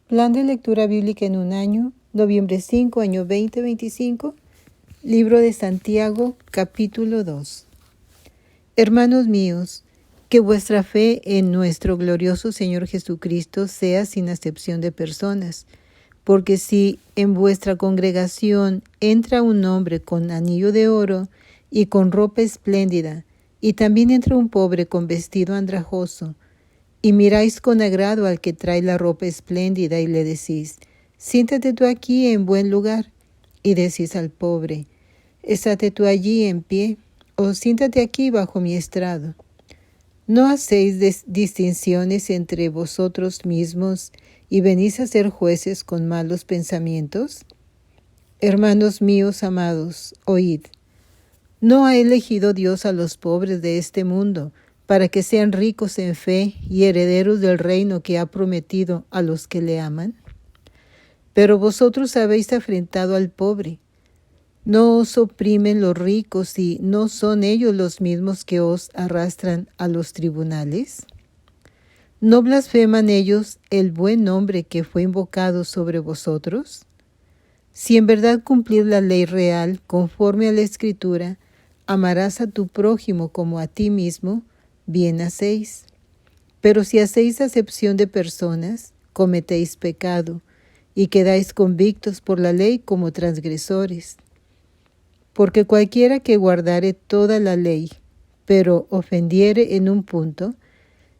Plan de lectura bíblica en un año, noviembre 5, año 2025, libro de Santiago, capítulo 2. Hermanos míos, que vuestra fe en nuestro glorioso Señor Jesucristo sea sin acepción de personas, porque si en vuestra congregación entra un hombre con anillo de oro y con ropa espléndida, y también entra un pobre con vestido andrajoso, y miráis con agrado al que trae la ropa espléndida y le decís, siéntate tú aquí en buen lugar, y decís al pobre, estate tú allí en pie, o siéntate aquí bajo mi estrado. ¿No hacéis distinciones entre vosotros mismos y venís a ser jueces con malos pensamientos? Hermanos míos amados, oíd. ¿No ha elegido Dios a los pobres de este mundo para que sean ricos en fe y herederos del reino que ha prometido a los que le aman? Pero vosotros habéis afrentado al pobre. ¿No os oprimen los ricos y no son ellos los mismos que os arrastran a los tribunales? ¿No blasfeman ellos el buen nombre que fue invocado sobre vosotros? Si en verdad cumplid la ley real conforme a la Escritura, amarás a tu prójimo como a ti mismo, bien hacéis. Pero si hacéis acepción de personas, cometéis pecado, y quedáis convictos por la ley como transgresores. Porque cualquiera que guardare toda la ley, pero ofendiere en un punto,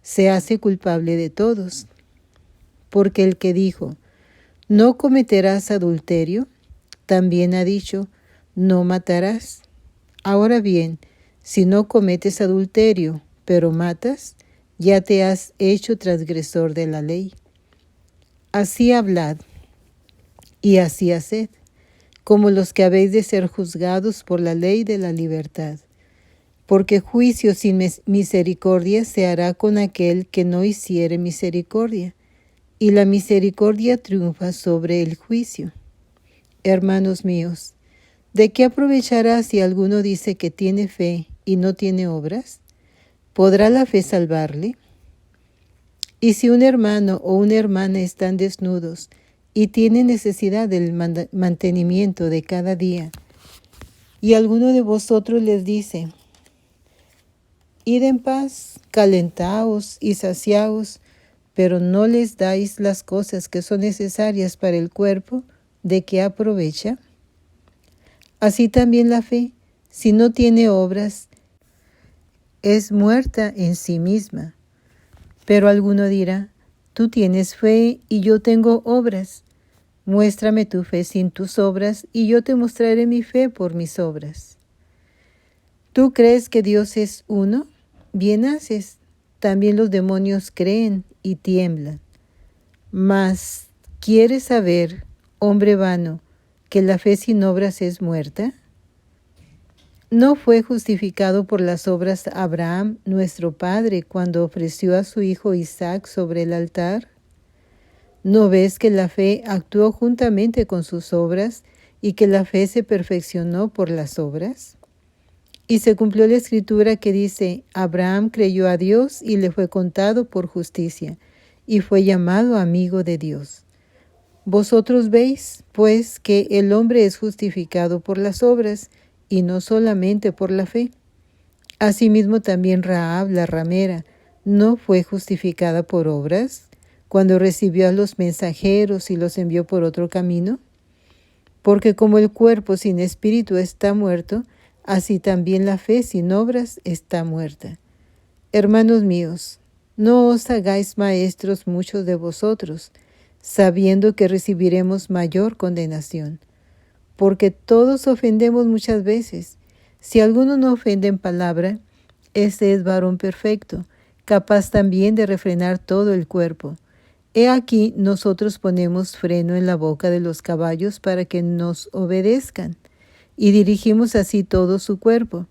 se hace culpable de todos. Porque el que dijo, no cometerás adulterio, también ha dicho, no matarás. Ahora bien, si no cometes adulterio, pero matas, ya te has hecho transgresor de la ley. Así hablad y así haced, como los que habéis de ser juzgados por la ley de la libertad. Porque juicio sin misericordia se hará con aquel que no hiciere misericordia, y la misericordia triunfa sobre el juicio. Hermanos míos, ¿de qué aprovechará si alguno dice que tiene fe y no tiene obras? ¿Podrá la fe salvarle? Y si un hermano o una hermana están desnudos y tienen necesidad del mantenimiento de cada día, y alguno de vosotros les dice, id en paz, calentaos y saciaos, pero no les dais las cosas que son necesarias para el cuerpo, ¿de qué aprovecha? Así también la fe, si no tiene obras, es muerta en sí misma. Pero alguno dirá, tú tienes fe y yo tengo obras. Muéstrame tu fe sin tus obras y yo te mostraré mi fe por mis obras. ¿Tú crees que Dios es uno? Bien haces. También los demonios creen y tiemblan. Mas, ¿quieres saber, hombre vano, que la fe sin obras es muerta? ¿No fue justificado por las obras Abraham, nuestro padre, cuando ofreció a su hijo Isaac sobre el altar? ¿No ves que la fe actuó juntamente con sus obras y que la fe se perfeccionó por las obras? Y se cumplió la escritura que dice, Abraham creyó a Dios y le fue contado por justicia, y fue llamado amigo de Dios. Vosotros veis, pues, que el hombre es justificado por las obras, y no solamente por la fe. Asimismo también Rahab, la ramera, no fue justificada por obras, cuando recibió a los mensajeros y los envió por otro camino. Porque como el cuerpo sin espíritu está muerto, así también la fe sin obras está muerta. Hermanos míos, no os hagáis maestros muchos de vosotros, sabiendo que recibiremos mayor condenación. Porque todos ofendemos muchas veces. Si alguno no ofende en palabra, ese es varón perfecto, capaz también de refrenar todo el cuerpo. He aquí nosotros ponemos freno en la boca de los caballos para que nos obedezcan, y dirigimos así todo su cuerpo.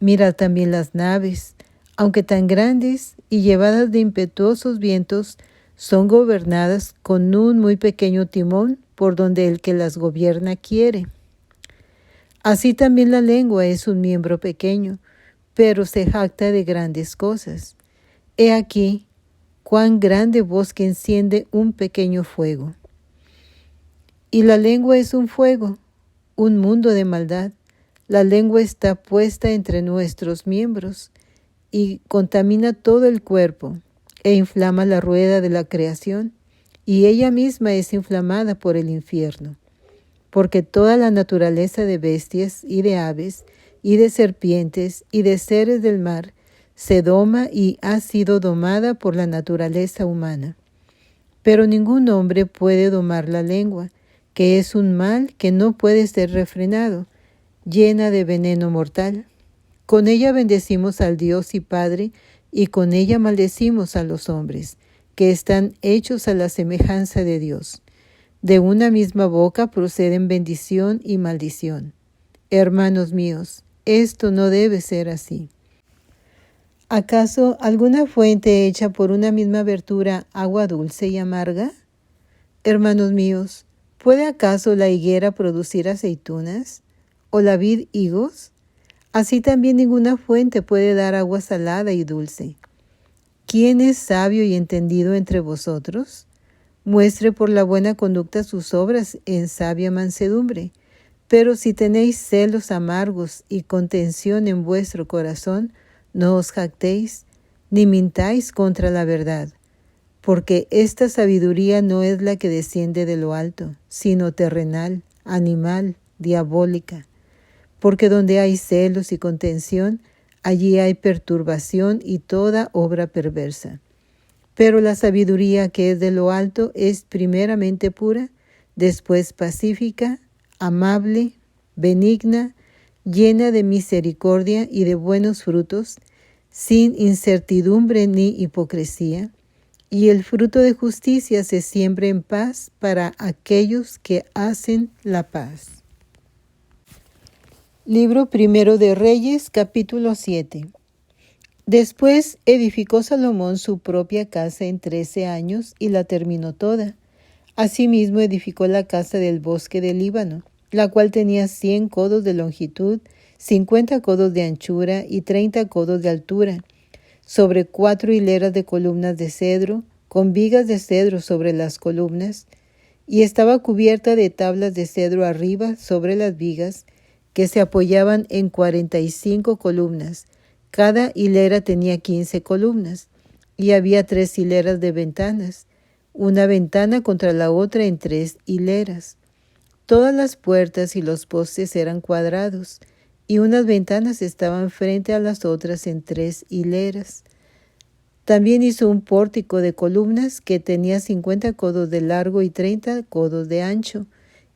Mirad también las naves, aunque tan grandes y llevadas de impetuosos vientos, son gobernadas con un muy pequeño timón por donde el que las gobierna quiere. Así también la lengua es un miembro pequeño, pero se jacta de grandes cosas. He aquí, cuán grande bosque enciende un pequeño fuego. Y la lengua es un fuego, un mundo de maldad. La lengua está puesta entre nuestros miembros y contamina todo el cuerpo e inflama la rueda de la creación, y ella misma es inflamada por el infierno. Porque toda la naturaleza de bestias y de aves y de serpientes y de seres del mar se doma y ha sido domada por la naturaleza humana. Pero ningún hombre puede domar la lengua, que es un mal que no puede ser refrenado, llena de veneno mortal. Con ella bendecimos al Dios y Padre, y con ella maldecimos a los hombres, que están hechos a la semejanza de Dios. De una misma boca proceden bendición y maldición. Hermanos míos, esto no debe ser así. ¿Acaso alguna fuente hecha por una misma abertura agua dulce y amarga? Hermanos míos, ¿puede acaso la higuera producir aceitunas? ¿O la vid higos? Así también ninguna fuente puede dar agua salada y dulce. ¿Quién es sabio y entendido entre vosotros? Muestre por la buena conducta sus obras en sabia mansedumbre. Pero si tenéis celos amargos y contención en vuestro corazón, no os jactéis, ni mintáis contra la verdad. Porque esta sabiduría no es la que desciende de lo alto, sino terrenal, animal, diabólica. Porque donde hay celos y contención, allí hay perturbación y toda obra perversa. Pero la sabiduría que es de lo alto es primeramente pura, después pacífica, amable, benigna, llena de misericordia y de buenos frutos, sin incertidumbre ni hipocresía, y el fruto de justicia se siembra en paz para aquellos que hacen la paz. Libro Primero de Reyes, capítulo 7. Después edificó Salomón su propia casa en 13 años y la terminó toda. Asimismo edificó la casa del bosque del Líbano, la cual tenía 100 codos de longitud, 50 codos de anchura y 30 codos de altura, sobre 4 hileras de columnas de cedro, con vigas de cedro sobre las columnas, y estaba cubierta de tablas de cedro arriba sobre las vigas, que se apoyaban en 45 columnas. Cada hilera tenía 15 columnas, y había 3 hileras de ventanas, una ventana contra la otra en 3 hileras. Todas las puertas y los postes eran cuadrados, y unas ventanas estaban frente a las otras en 3 hileras. También hizo un pórtico de columnas que tenía 50 codos de largo y 30 codos de ancho,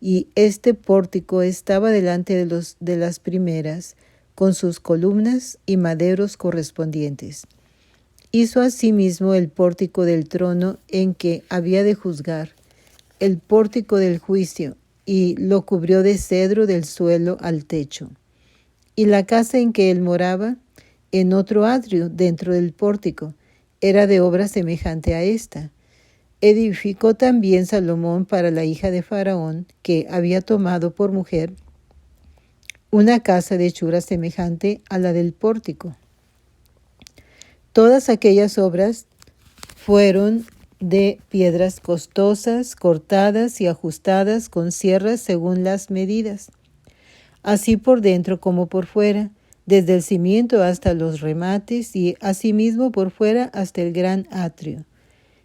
y este pórtico estaba delante de las primeras, con sus columnas y maderos correspondientes. Hizo asimismo el pórtico del trono en que había de juzgar, el pórtico del juicio, y lo cubrió de cedro del suelo al techo. Y la casa en que él moraba, en otro atrio dentro del pórtico, era de obra semejante a esta. Edificó también Salomón para la hija de Faraón, que había tomado por mujer, una casa de hechura semejante a la del pórtico. Todas aquellas obras fueron de piedras costosas, cortadas y ajustadas con sierras según las medidas, así por dentro como por fuera, desde el cimiento hasta los remates y asimismo por fuera hasta el gran atrio.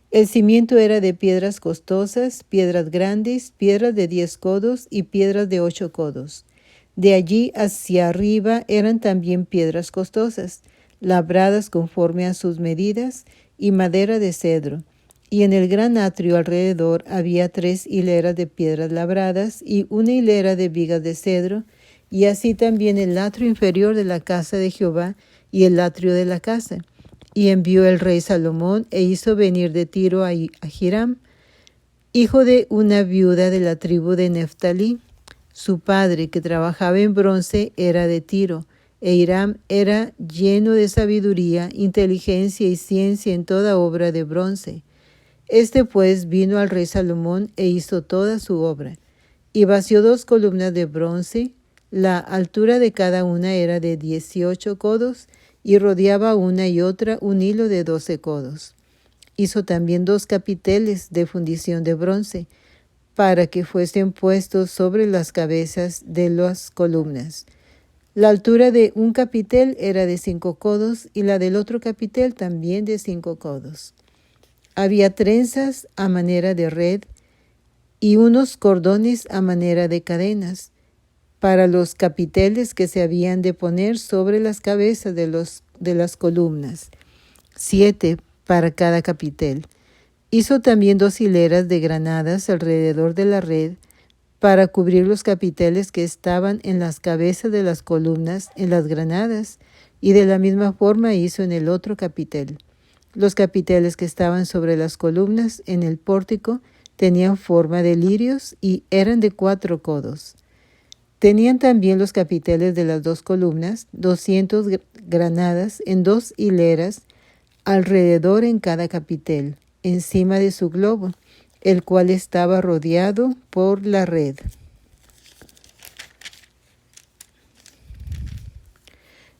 El cimiento era de piedras costosas, piedras grandes, piedras de 10 codos y piedras de 8 codos. De allí hacia arriba eran también piedras costosas, labradas conforme a sus medidas, y madera de cedro. Y en el gran atrio alrededor había 3 hileras de piedras labradas y una hilera de vigas de cedro, y así también el atrio inferior de la casa de Jehová y el atrio de la casa. Y envió el rey Salomón e hizo venir de Tiro a Hiram, hijo de una viuda de la tribu de Neftalí. Su padre, que trabajaba en bronce, era de Tiro, e Hiram era lleno de sabiduría, inteligencia y ciencia en toda obra de bronce. Este pues vino al rey Salomón e hizo toda su obra, y vació 2 columnas de bronce. La altura de cada una era de 18 codos, y rodeaba una y otra un hilo de 12 codos. Hizo también 2 capiteles de fundición de bronce, para que fuesen puestos sobre las cabezas de las columnas. La altura de un capitel era de 5 codos y la del otro capitel también de 5 codos. Había trenzas a manera de red y unos cordones a manera de cadenas para los capiteles que se habían de poner sobre las cabezas de las columnas, 7 para cada capitel. Hizo también 2 hileras de granadas alrededor de la red para cubrir los capiteles que estaban en las cabezas de las columnas en las granadas, y de la misma forma hizo en el otro capitel. Los capiteles que estaban sobre las columnas en el pórtico tenían forma de lirios y eran de 4 codos. Tenían también los capiteles de las 2 columnas 200 granadas en 2 hileras alrededor en cada capitel, encima de su globo, el cual estaba rodeado por la red.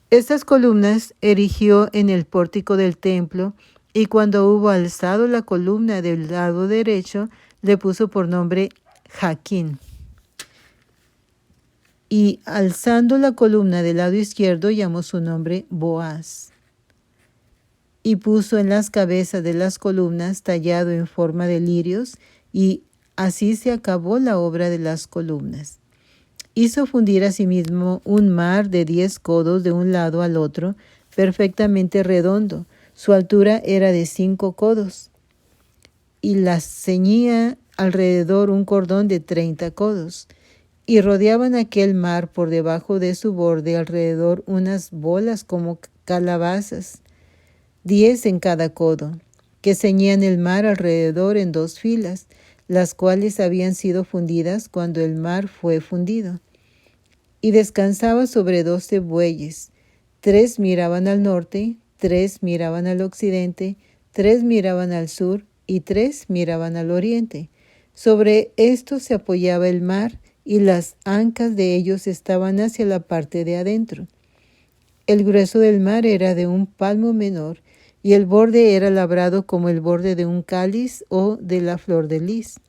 Estas columnas erigió en el pórtico del templo, y cuando hubo alzado la columna del lado derecho, le puso por nombre Jaquín. Y alzando la columna del lado izquierdo, llamó su nombre Boaz. Y puso en las cabezas de las columnas tallado en forma de lirios, y así se acabó la obra de las columnas. Hizo fundir asimismo un mar de 10 codos de un lado al otro, perfectamente redondo. Su altura era de 5 codos, y las ceñía alrededor un cordón de 30 codos. Y rodeaban aquel mar por debajo de su borde alrededor unas bolas como calabazas, 10 en cada codo, que ceñían el mar alrededor en 2 filas, las cuales habían sido fundidas cuando el mar fue fundido. Y descansaba sobre 12 bueyes, 3 miraban al norte, 3 miraban al occidente, 3 miraban al sur y 3 miraban al oriente. Sobre esto se apoyaba el mar, y las ancas de ellos estaban hacia la parte de adentro. El grueso del mar era de un palmo menor, y el borde era labrado como el borde de un cáliz o de la flor de lis,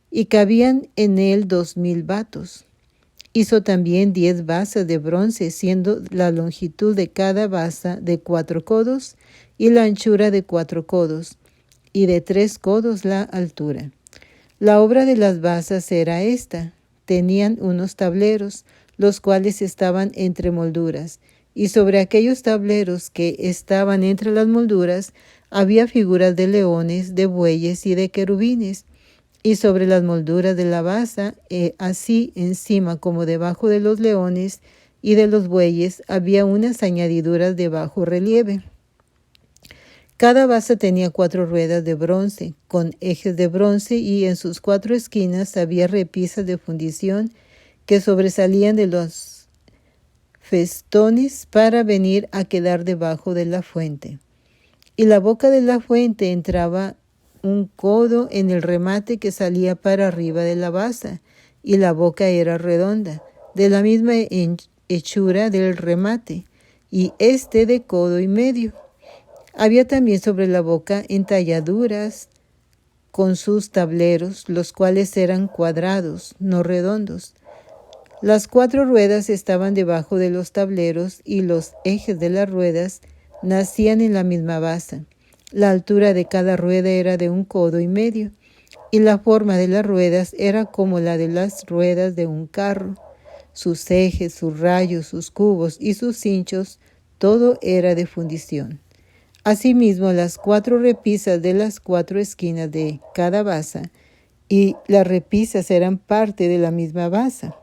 y cabían en él 2000 batos. Hizo también 10 basas de bronce, siendo la longitud de cada basa de 4 codos y la anchura de 4 codos, y de 3 codos la altura. La obra de las basas era esta: tenían unos tableros, los cuales estaban entre molduras, y sobre aquellos tableros que estaban entre las molduras había figuras de leones, de bueyes y de querubines. Y sobre las molduras de la basa, así encima como debajo de los leones y de los bueyes, había unas añadiduras de bajo relieve. Cada basa tenía 4 ruedas de bronce, con ejes de bronce, y en sus 4 esquinas había repisas de fundición que sobresalían de los festones para venir a quedar debajo de la fuente. Y la boca de la fuente entraba un codo en el remate que salía para arriba de la basa, y la boca era redonda, de la misma hechura del remate, y de codo y medio. Había también sobre la boca entalladuras con sus tableros, los cuales eran cuadrados, no redondos. Las 4 ruedas estaban debajo de los tableros, y los ejes de las ruedas nacían en la misma basa. La altura de cada rueda era de 1 codo y medio, y la forma de las ruedas era como la de las ruedas de un carro. Sus ejes, sus rayos, sus cubos y sus cinchos, todo era de fundición. Asimismo, las 4 repisas de las 4 esquinas de cada basa, y las repisas eran parte de la misma basa.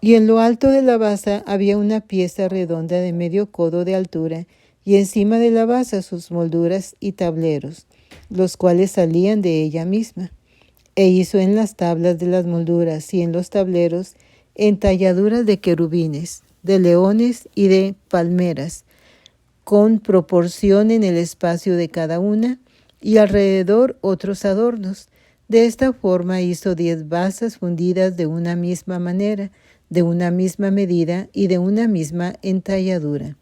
Y en lo alto de la basa había una pieza redonda de medio codo de altura, y encima de la basa sus molduras y tableros, los cuales salían de ella misma. E hizo en las tablas de las molduras y en los tableros entalladuras de querubines, de leones y de palmeras, con proporción en el espacio de cada una, y alrededor otros adornos. De esta forma hizo 10 basas fundidas de una misma manera, de una misma medida y de una misma entalladura.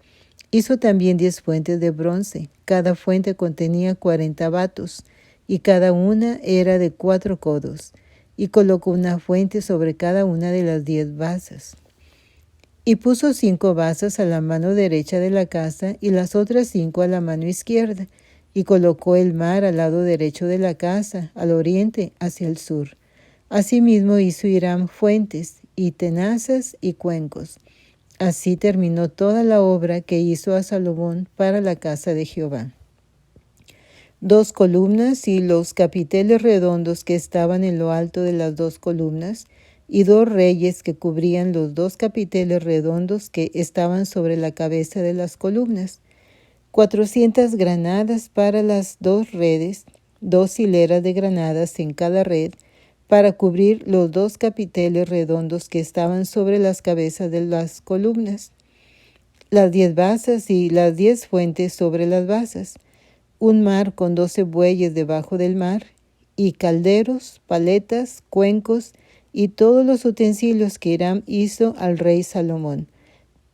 Hizo también 10 fuentes de bronce. Cada fuente contenía 40 batos, y cada una era de 4 codos, y colocó una fuente sobre cada una de las 10 basas. Y puso 5 basas a la mano derecha de la casa y las otras 5 a la mano izquierda, y colocó el mar al lado derecho de la casa, al oriente, hacia el sur. Asimismo hizo Hiram fuentes, y tenazas y cuencos. Así terminó toda la obra que hizo a Salomón para la casa de Jehová. 2 columnas y los capiteles redondos que estaban en lo alto de las 2 columnas, y 2 reyes que cubrían los 2 capiteles redondos que estaban sobre la cabeza de las columnas. 400 granadas para las 2 redes, 2 hileras de granadas en cada red, para cubrir los 2 capiteles redondos que estaban sobre las cabezas de las columnas. Las 10 basas y las 10 fuentes sobre las basas. Un mar con 12 bueyes debajo del mar, y calderos, paletas, cuencos, y todos los utensilios que Hiram hizo al rey Salomón,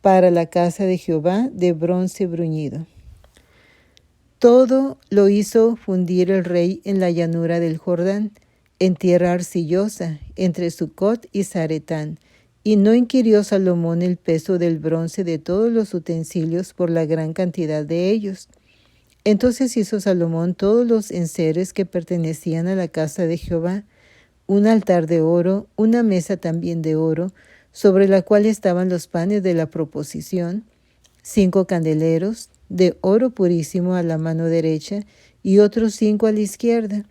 para la casa de Jehová de bronce bruñido. Todo lo hizo fundir el rey en la llanura del Jordán, en tierra arcillosa, entre Sucot y Zaretán, y no inquirió Salomón el peso del bronce de todos los utensilios por la gran cantidad de ellos. Entonces hizo Salomón todos los enseres que pertenecían a la casa de Jehová, un altar de oro, una mesa también de oro, sobre la cual estaban los panes de la proposición, 5 candeleros, de oro purísimo a la mano derecha, y otros 5 a la izquierda,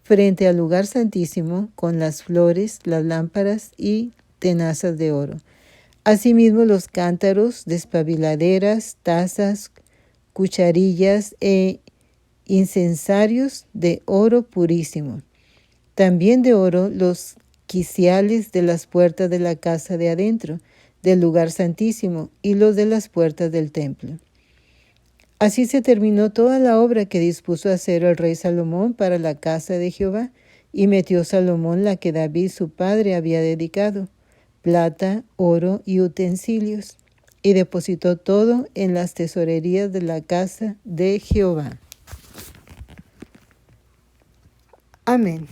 frente al lugar santísimo, con las flores, las lámparas y tenazas de oro. Asimismo los cántaros, despabiladeras, tazas, cucharillas e incensarios de oro purísimo. También de oro los quiciales de las puertas de la casa de adentro, del lugar santísimo, y los de las puertas del templo. Así se terminó toda la obra que dispuso hacer el rey Salomón para la casa de Jehová, y metió Salomón la que David su padre había dedicado, plata, oro y utensilios, y depositó todo en las tesorerías de la casa de Jehová. Amén.